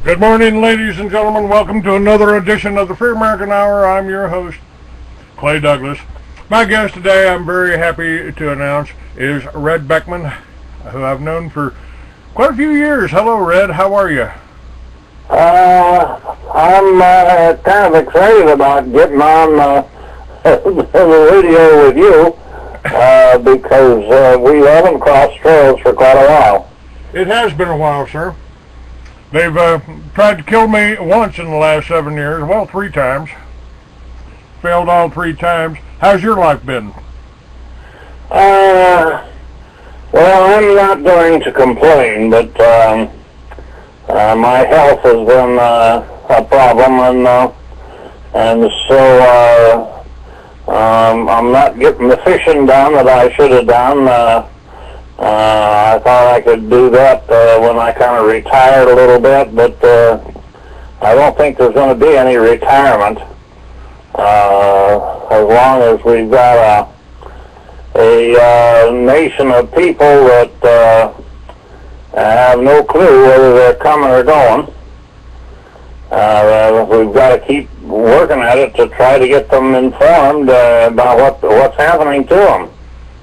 Good morning, ladies and gentlemen. Welcome to another edition of the Free American Hour. I'm your host, Clay Douglas. My guest today, I'm very happy to announce, is Red Beckman, who I've known for quite a few years. Hello, Red. How are you? I'm kind of excited about getting on the radio with you because we haven't crossed trails for quite a while. It has been a while, sir. They've tried to kill me once in the last 7 years. Well, 3 times. Failed all 3 times. How's your life been? Well, I'm not going to complain, but my health has been a problem, and so I'm not getting the fishing done that I should have done. I thought I could do that when I kind of retired a little bit, but I don't think there's going to be any retirement as long as we've got a nation of people that have no clue whether they're coming or going. We've got to keep working at it to try to get them informed about what's happening to them.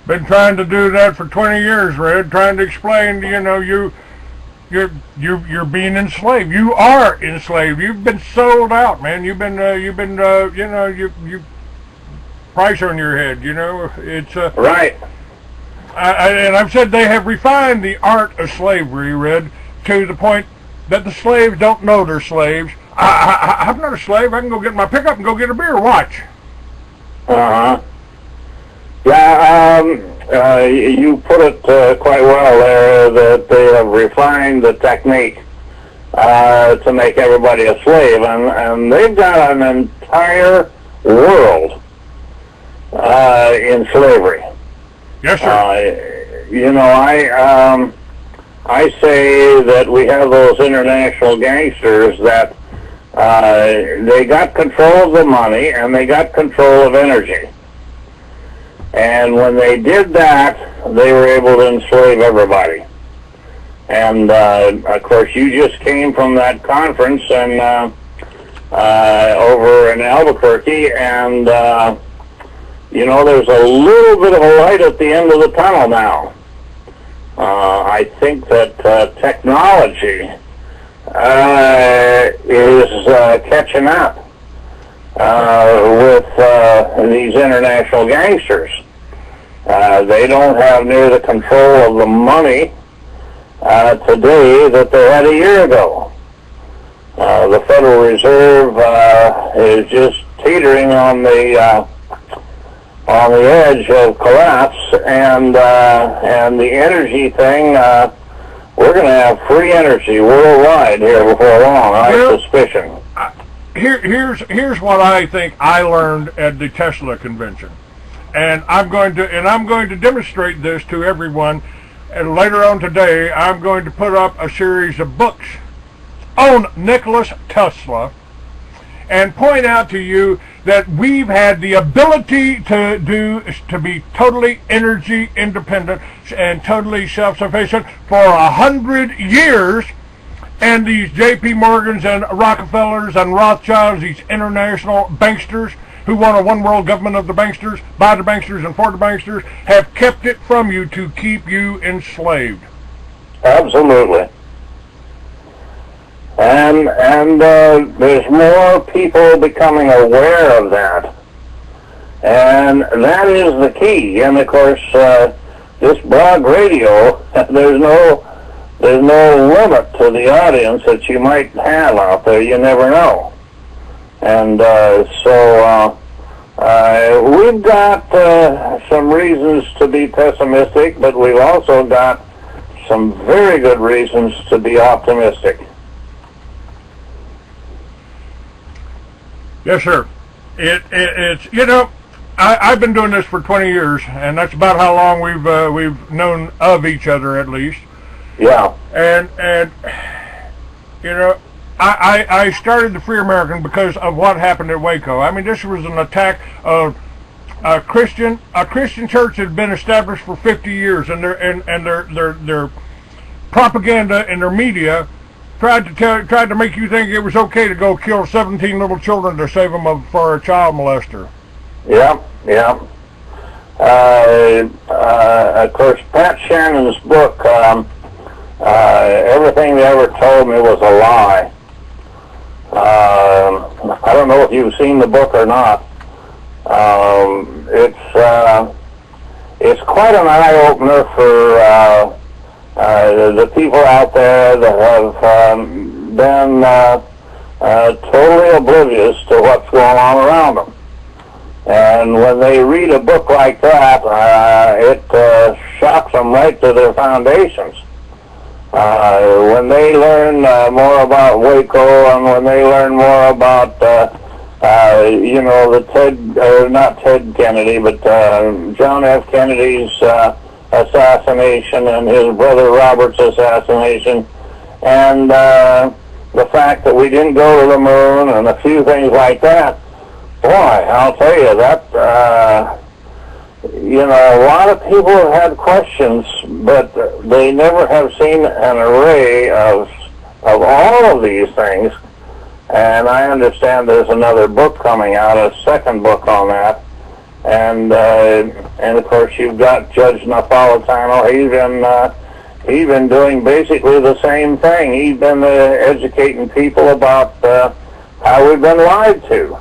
Been trying to do that for 20 years, Red. Trying to explain, you're being enslaved. You are enslaved. You've been sold out, man. You've been price on your head. It's right. And I've said they have refined the art of slavery, Red, to the point that the slaves don't know they're slaves. I'm not a slave. I can go get my pickup and go get a beer. Watch. Uh-huh. Yeah, you put it quite well there, that they have refined the technique to make everybody a slave, and they've got an entire world in slavery. Yes, sir. I say that we have those international gangsters that they got control of the money and they got control of energy. And when they did that, they were able to enslave everybody. And of course, you just came from that conference and over in Albuquerque, and there's a little bit of a light at the end of the tunnel now. I think that technology is catching up with these international gangsters. They don't have near the control of the money today that they had a year ago. The Federal Reserve is just teetering on the edge of collapse, and the energy thing. We're going to have free energy worldwide here before long. I suspicion. Here's what I think I learned at the Tesla convention, and I'm going to demonstrate this to everyone. And later on today, I'm going to put up a series of books on Nikola Tesla, and point out to you that we've had the ability to be totally energy independent and totally self-sufficient for 100 years. And these J.P. Morgans and Rockefellers and Rothschilds, these international banksters who want a one world government of the banksters, by the banksters, and for the banksters, have kept it from you to keep you enslaved. Absolutely. And there's more people becoming aware of that. And that is the key. And of course, this blog radio, there's no limit to the audience that you might have out there. You never know. And so we've got some reasons to be pessimistic, but we've also got some very good reasons to be optimistic. Yes, sir. It's you know, I've been doing this for 20 years, and that's about how long we've known of each other, at least. Yeah. And you know, I started the Free American because of what happened at Waco. I mean, this was an attack of a Christian church that had been established for 50 years, and their propaganda and their media tried to make you think it was okay to go kill 17 little children to save them for a child molester. Yeah, yeah. Of course, Pat Shannon's book, everything they ever told me was a lie. I don't know if you've seen the book or not. It's quite an eye-opener for the people out there that have been totally oblivious to what's going on around them. And when they read a book like that, it shocks them right to their foundations. When they learn more about Waco, and when they learn more about, you know, not Ted Kennedy, but John F. Kennedy's assassination and his brother Robert's assassination, and the fact that we didn't go to the moon and a few things like that, boy, I'll tell you that, you know, a lot of people have had questions, but they never have seen an array of all of these things. And I understand there's another book coming out, a second book on that. And of course you've got Judge Napolitano. He's been doing basically the same thing. He's been educating people about how we've been lied to.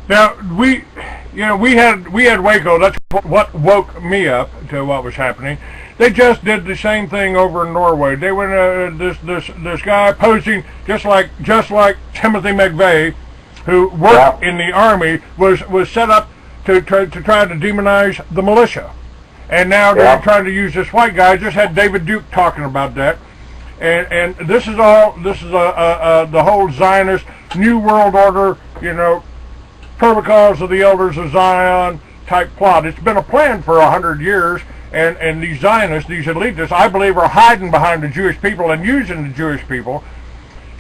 Now we had Waco. That's what woke me up to what was happening. They just did the same thing over in Norway. They went this guy posing just like Timothy McVeigh, who worked in the army, was set up to try to demonize the militia, and now they're trying to use this white guy. I just had David Duke talking about that, and this is the whole Zionist New World Order, you know, protocols of the elders of Zion type plot. It's been a plan for 100 years, and these Zionists, these elitists, I believe, are hiding behind the Jewish people and using the Jewish people,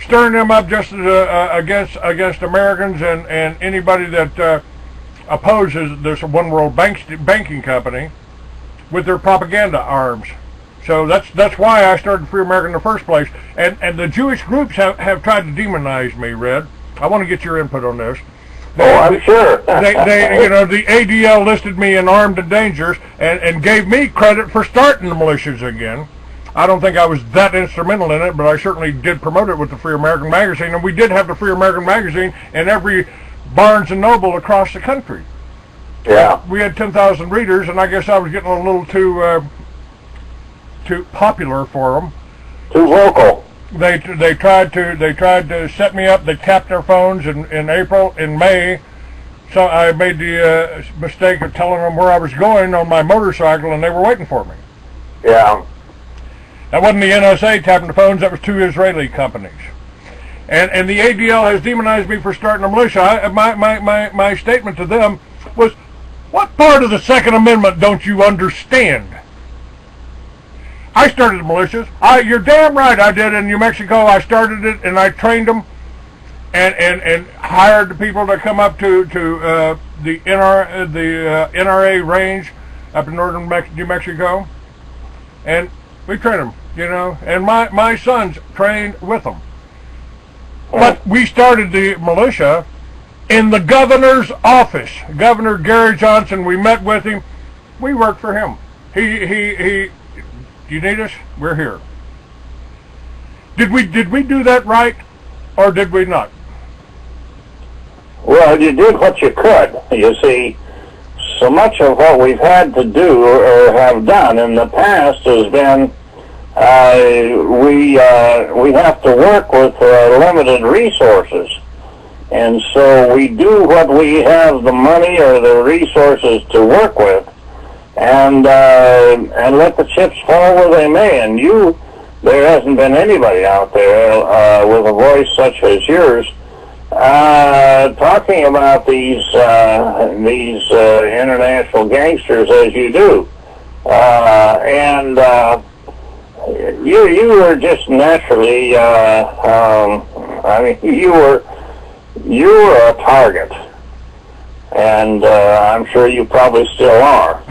stirring them up just against Americans and anybody that opposes this one world banking company with their propaganda arms. So that's why I started Free America in the first place. And the Jewish groups have tried to demonize me, Red. I want to get your input on this. I'm sure. they you know, the ADL listed me in armed and dangerous and gave me credit for starting the militias again. I don't think I was that instrumental in it, but I certainly did promote it with the Free American magazine, and we did have the Free American magazine in every Barnes and Noble across the country. Yeah. We had 10,000 readers, and I guess I was getting a little too popular for them. Too vocal. They tried to set me up. They tapped their phones in May. So I made the mistake of telling them where I was going on my motorcycle, and they were waiting for me. Yeah. That wasn't the NSA tapping the phones. That was two Israeli companies. And the ADL has demonized me for starting a militia. My statement to them was, what part of the Second Amendment don't you understand? I started the militias. You're damn right I did in New Mexico. I started it, and I trained them and hired the people to come up to the NRA range up in northern New Mexico, and we trained them, you know, and my sons trained with them. But we started the militia in the governor's office. Governor Gary Johnson, we met with him. We worked for him. He do you need us? We're here. Did we do that right, or did we not? Well, you did what you could. You see, so much of what we've had to do or have done in the past has been we have to work with limited resources, and so we do what we have the money or the resources to work with, and let the chips fall where they may. And there hasn't been anybody out there with a voice such as yours talking about these international gangsters as you do, and you were just naturally. I mean, you were a target, and I'm sure you probably still are.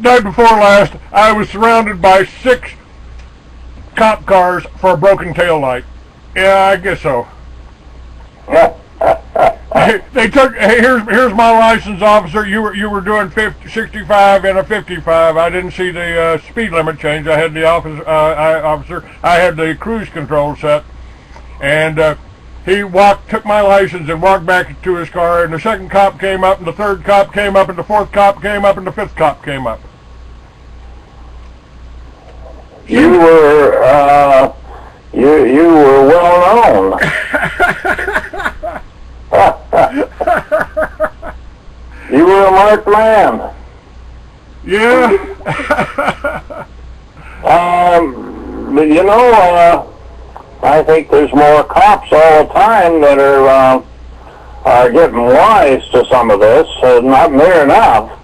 Night before last, I was surrounded by 6 cop cars for a broken tail light. Yeah, I guess so. They took. Hey, here's my license, officer. You were doing 65 and a 55. I didn't see the speed limit change. I had the officer. I had the cruise control set, and he took my license and walked back to his car. And the second cop came up, and the third cop came up, and the fourth cop came up, and the fifth cop came up. You were you were well known. You were a marked man. Yeah. But you know, I think there's more cops all the time that are getting wise to some of this. Not near enough.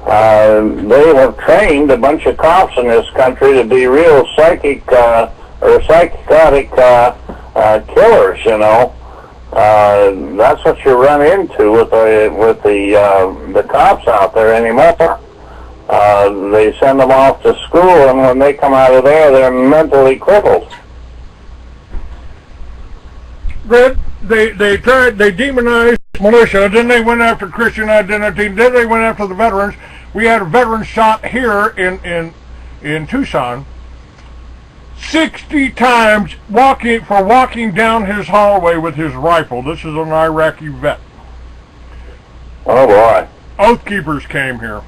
They have trained a bunch of cops in this country to be real psychotic killers. You know, that's what you run into with the cops out there anymore. They send them off to school, and when they come out of there, they're mentally crippled. Red, they demonized militia, then they went after Christian identity, then they went after the veterans. We had a veteran shot here in Tucson 60 times walking down his hallway with his rifle. This is an Iraqi vet. Oh boy. Oath keepers came here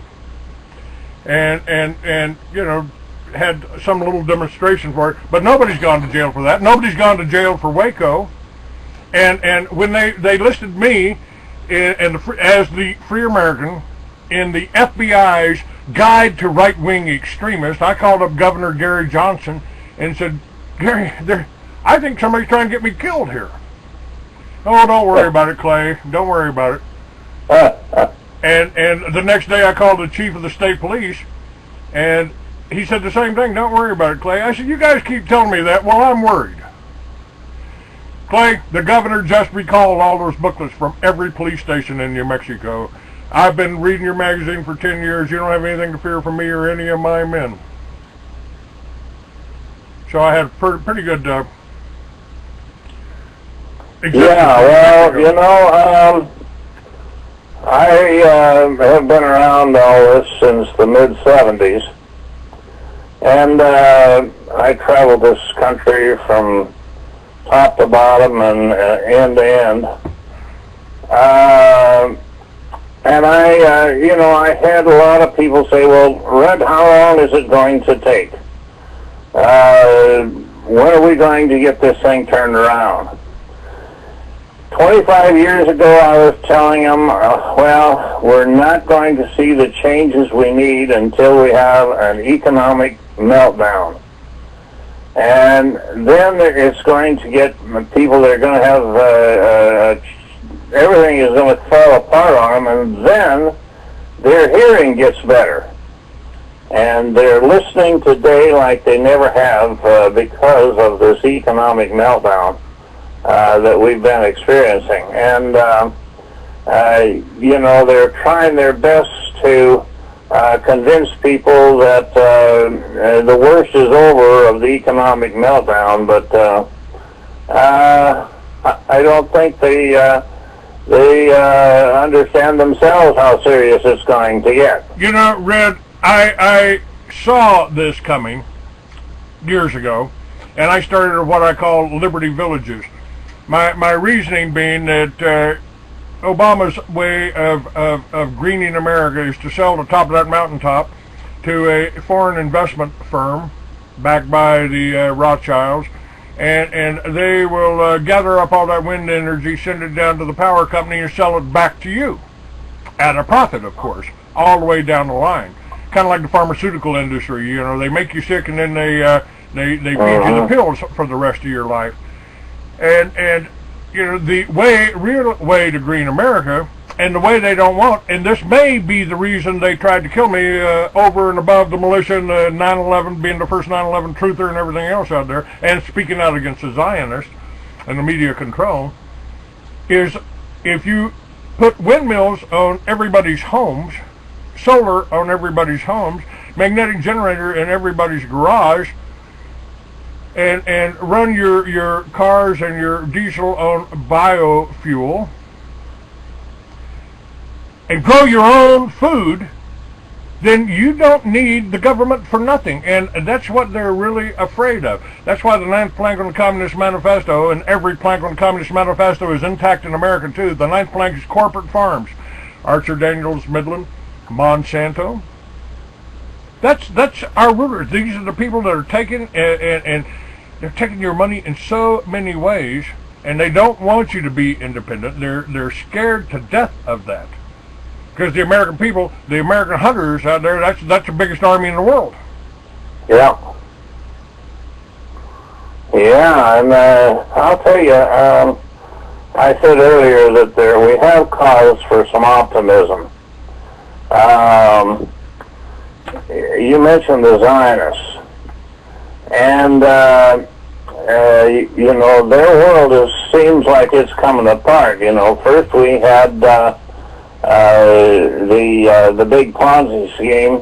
and you know, had some little demonstration for it, but nobody's gone to jail for that. Nobody's gone to jail for Waco. And when they listed me as the Free American in the FBI's Guide to Right-Wing Extremists, I called up Governor Gary Johnson and said, Gary, I think somebody's trying to get me killed here. Oh, don't worry about it, Clay. Don't worry about it. And the next day I called the chief of the state police, and he said the same thing. Don't worry about it, Clay. I said, you guys keep telling me that. Well, I'm worried. Clay, the governor just recalled all those booklets from every police station in New Mexico. I've been reading your magazine for 10 years. You don't have anything to fear from me or any of my men. So I had pretty good yeah, well, you know, I have been around all this since the mid-'70s, and I traveled this country from top to bottom and end to end. And you know, I had a lot of people say, well, Red, how long is it going to take? When are we going to get this thing turned around? 25 years ago, I was telling them, well, we're not going to see the changes we need until we have an economic meltdown. And then it's going to get people that are going to have, everything is going to fall apart on them, and then their hearing gets better. And they're listening today like they never have because of this economic meltdown that we've been experiencing. And, you know, they're trying their best to convince people that the worst is over of the economic meltdown, but I don't think they understand themselves how serious it's going to get. You know, Red, I saw this coming years ago, and I started what I call Liberty Villages. My reasoning being that Obama's way of greening America is to sell the top of that mountaintop to a foreign investment firm backed by the Rothschilds, and they will gather up all that wind energy, send it down to the power company, and sell it back to you at a profit, of course, all the way down the line. Kind of like the pharmaceutical industry. You know, they make you sick, and then they feed you the pills for the rest of your life. And you know, the real way to green America, and the way they don't want, and this may be the reason they tried to kill me over and above the militia and the 9/11 being the first 9/11 truther and everything else out there, and speaking out against the Zionists and the media control, is if you put windmills on everybody's homes, solar on everybody's homes, magnetic generator in everybody's garage, and run your cars and your diesel on biofuel, and grow your own food, then you don't need the government for nothing. And that's what they're really afraid of. That's why the 9th plank on the Communist Manifesto, and every plank on the Communist Manifesto is intact in America too. The 9th plank is corporate farms. Archer Daniels Midland, Monsanto. That's our rulers. These are the people that are taking and they're taking your money in so many ways, and they don't want you to be independent. They're scared to death of that, because the American people, the American hunters out there, that's the biggest army in the world. Yeah. Yeah, and I'll tell you, I said earlier that we have cause for some optimism. You mentioned the Zionists, and you know, their world seems like it's coming apart. You know, first we had the big Ponzi scheme,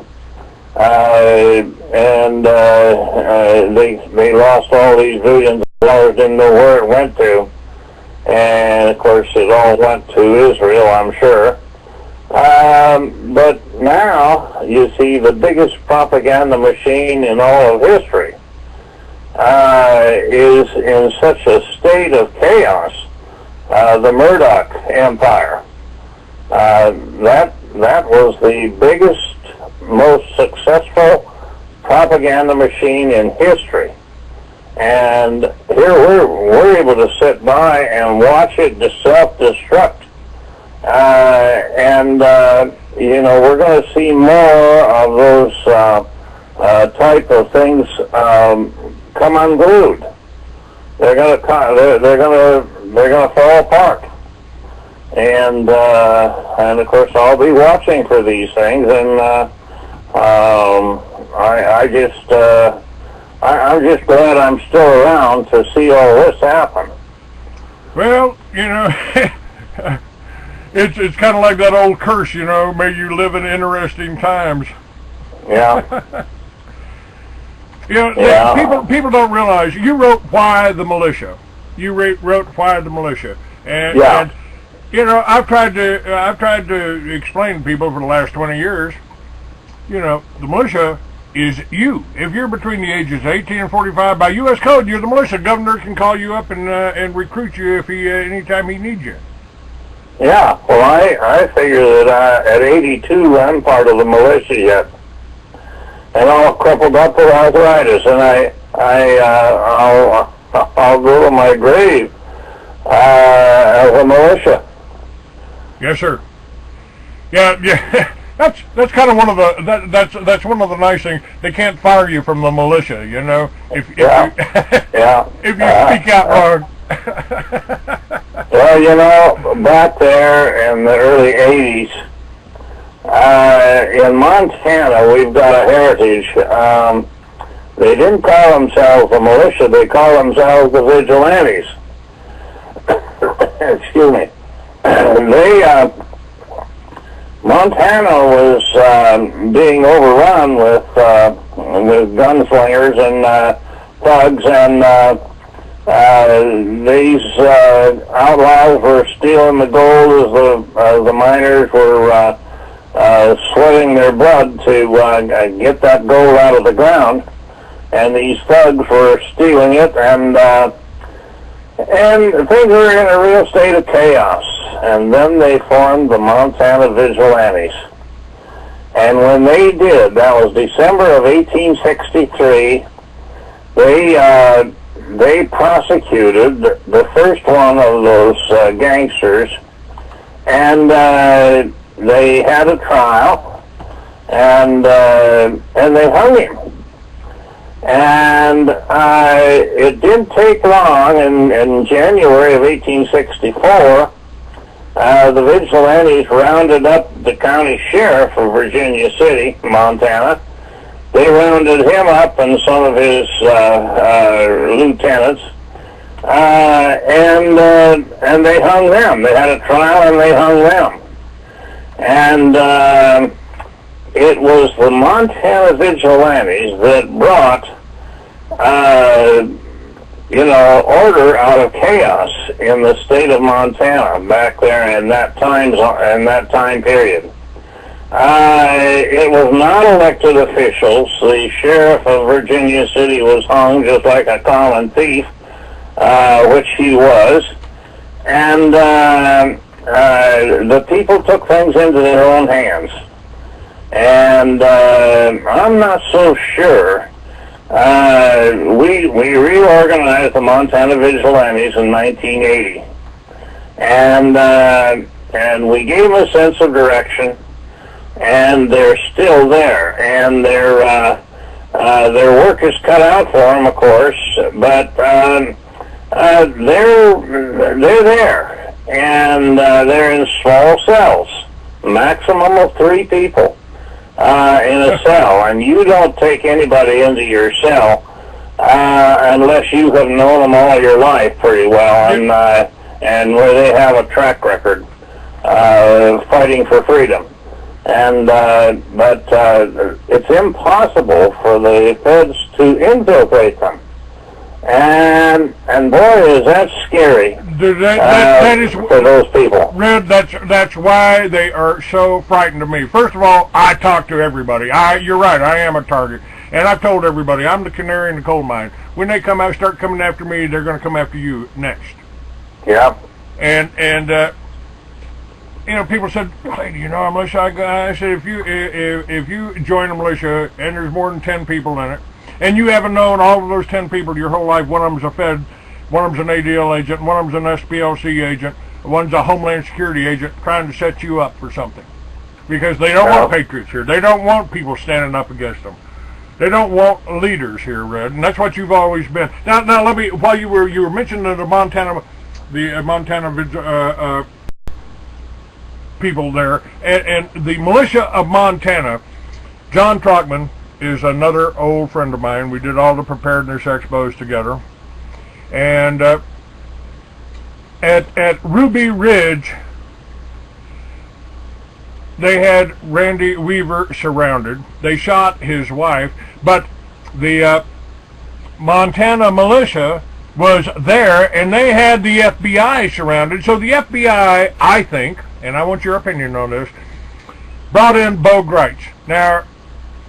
and they lost all these billions of dollars, didn't know where it went to, and of course it all went to Israel, I'm sure. But now you see the biggest propaganda machine in all of history is in such a state of chaos. The Murdoch Empire. That was the biggest, most successful propaganda machine in history. And here we're able to sit by and watch it self-destruct. You know, we're going to see more of those type of things come unglued. They're going to fall apart. And of course I'll be watching for these things, and I'm just glad I'm still around to see all this happen. Well, you know, it's kind of like that old curse, you know, may you live in interesting times. Yeah. You know, yeah. People don't realize you wrote Why the Militia. You wrote Why the Militia, and, yeah. And you know, I've tried to explain to people for the last 20 years. You know, the militia is you. If you're between the ages of 18 and 45, by U.S. code, you're the militia. Governor can call you up and recruit you if anytime he needs you. Yeah, well, I figure that at 82, I'm part of the militia yet, and all crippled up with arthritis, and I'll go to my grave as a militia. Yes, sir. Yeah. That's kind of one of the that's one of the nice things. They can't fire you from the militia, you know, if you if you speak out wrong. Well, you know, back there in the early 80s, in Montana, we've got a heritage. They didn't call themselves the militia, they call themselves the vigilantes. Excuse me. Montana was being overrun with gunslingers and thugs, and These outlaws were stealing the gold as the miners were sweating their blood to get that gold out of the ground, and these thugs were stealing it, and things were in a real state of chaos. And then they formed the Montana Vigilantes. And when they did, that was December of 1863, they prosecuted the first one of those gangsters, and they had a trial, and they hung him. And it didn't take long. In January of 1864, the Vigilantes rounded up the county sheriff of Virginia City, Montana. They rounded him up and some of his lieutenants, and they hung them. They had a trial and they hung them. And it was the Montana Vigilantes that brought, order out of chaos in the state of Montana back there in that time period. It was not elected officials. The sheriff of Virginia City was hung just like a common thief, which he was, and the people took things into their own hands. And I'm not so sure. We reorganized the Montana Vigilantes in 1980, and we gave them a sense of direction, and they're still there, and their work is cut out for them, of course, but they're there, and they're in small cells, maximum of 3 people. In a cell, and you don't take anybody into your cell unless you have known them all your life pretty well, and where they have a track record fighting for freedom. And but it's impossible for the feds to infiltrate them. And boy, is that scary. That is for those people. Red, that's why they are so frightened of me. First of all, I talk to everybody. You're right, I am a target. And I've told everybody, I'm the canary in the coal mine. When they start coming after me, they're going to come after you next. Yeah. And people said, hey, militia? I said, if you join a militia and there's more than 10 people in it, and you haven't known all of those 10 people your whole life, one of them's a Fed, one of them's an ADL agent, one of them's an SPLC agent, one's a Homeland Security agent trying to set you up for something. Because they don't want patriots here. They don't want people standing up against them. They don't want leaders here, Red, and that's what you've always been. Now let me, while you were mentioning the Montana people there, and the militia of Montana, John Trockman is another old friend of mine. We did all the preparedness expos together. And at Ruby Ridge, they had Randy Weaver surrounded. They shot his wife, but the Montana militia was there, and they had the FBI surrounded. So the FBI, I think, and I want your opinion on this, brought in Bo Gritch. Now,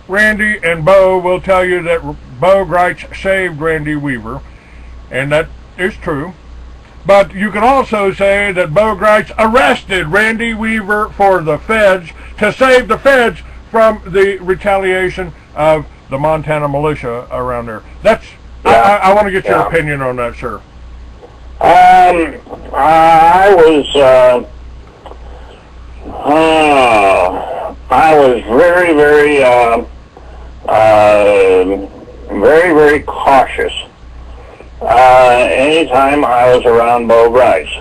Randy and Bo will tell you that Bo Gritch saved Randy Weaver, and that is true. But you can also say that Bo Gritch arrested Randy Weaver for the feds to save the feds from the retaliation of the Montana militia around there. That's I want to get your opinion on that, sir. I was very, very cautious anytime I was around Bo Gritch.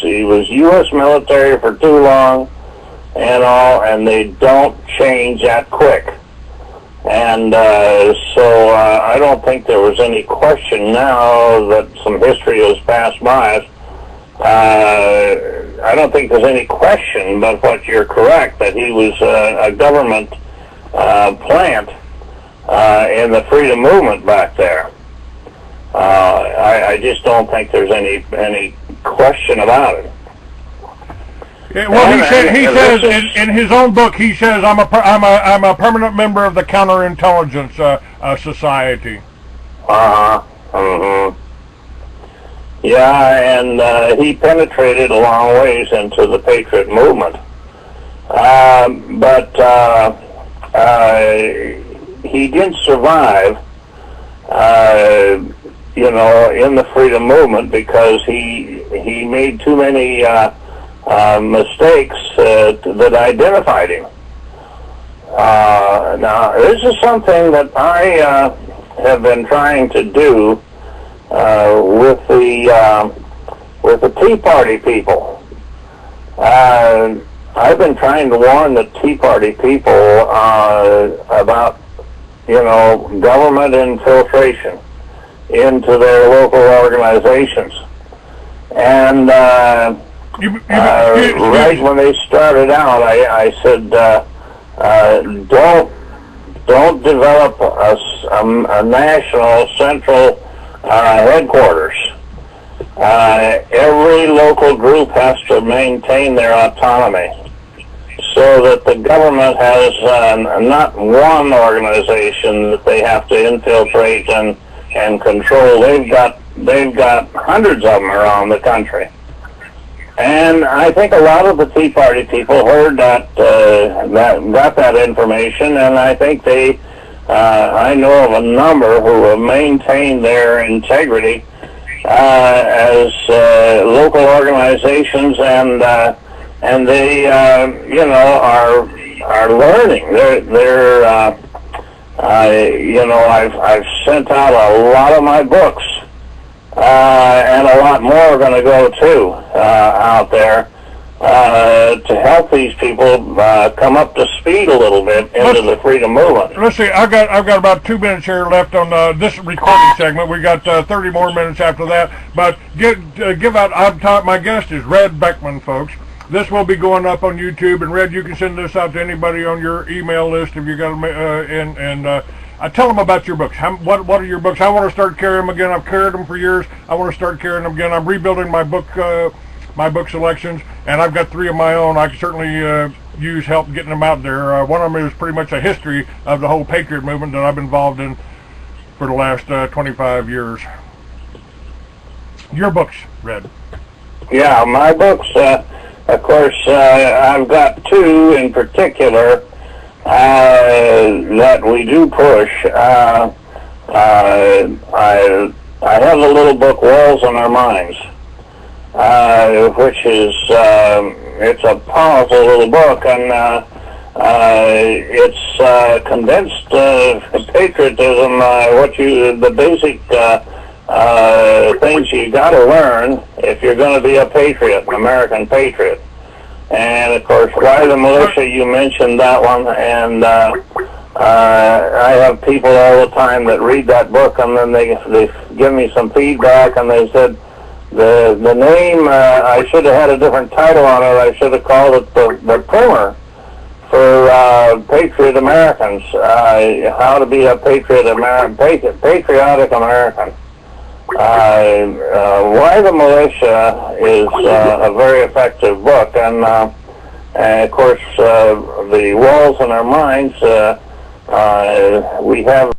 He was U.S. military for too long and all, and they don't change that quick. And so I don't think there was any question now that some history has passed by us. I don't think there's any question but what you're correct, that he was a government plant in the freedom movement back there. I just don't think there's any question about it. Yeah, well, he says in his own book, he says, I'm a permanent member of the Counterintelligence Society. Yeah, and he penetrated a long ways into the Patriot movement. But he didn't survive, in the freedom movement because he made too many mistakes that identified him. Now, this is something that I have been trying to do with the Tea Party people. I've been trying to warn the Tea Party people about, government infiltration into their local organizations. And right when they started out, I said, don't develop a national central headquarters. Every local group has to maintain their autonomy so that the government has not one organization that they have to infiltrate and control. They've got hundreds of them around the country. And I think a lot of the Tea Party people heard got that information, and I think I know of a number who have maintained their integrity as local organizations, and they are learning. I've sent out a lot of my books. And a lot more are going to go too out there to help these people come up to speed a little bit into the freedom movement. Let's see. I've got about 2 minutes here left on this recording segment. We got 30 more minutes after that. But give out. My guest is Red Beckman, folks. This will be going up on YouTube, and Red, you can send this out to anybody on your email list if you got tell them about your books. What are your books? I want to start carrying them again. I've carried them for years. I want to start carrying them again. I'm rebuilding my book selections, and I've got 3 of my own. I can certainly use help getting them out there. One of them is pretty much a history of the whole Patriot movement that I've been involved in for the last 25 years. Your books, Red. Yeah, my books, of course, I've got 2 in particular that we do push. I have the little book Walls in Our Minds, which is it's a powerful little book, and it's condensed patriotism, the basic things you got to learn if you're going to be a patriot, an American patriot. And of course, Why the Militia, you mentioned that one, and I have people all the time that read that book, and then they give me some feedback, and they said the name, I should have had a different title on it. I should have called it the primer for Patriot Americans, how to be a patriotic American. Why the Militia is a very effective book, and of course the Walls in Our Minds, we have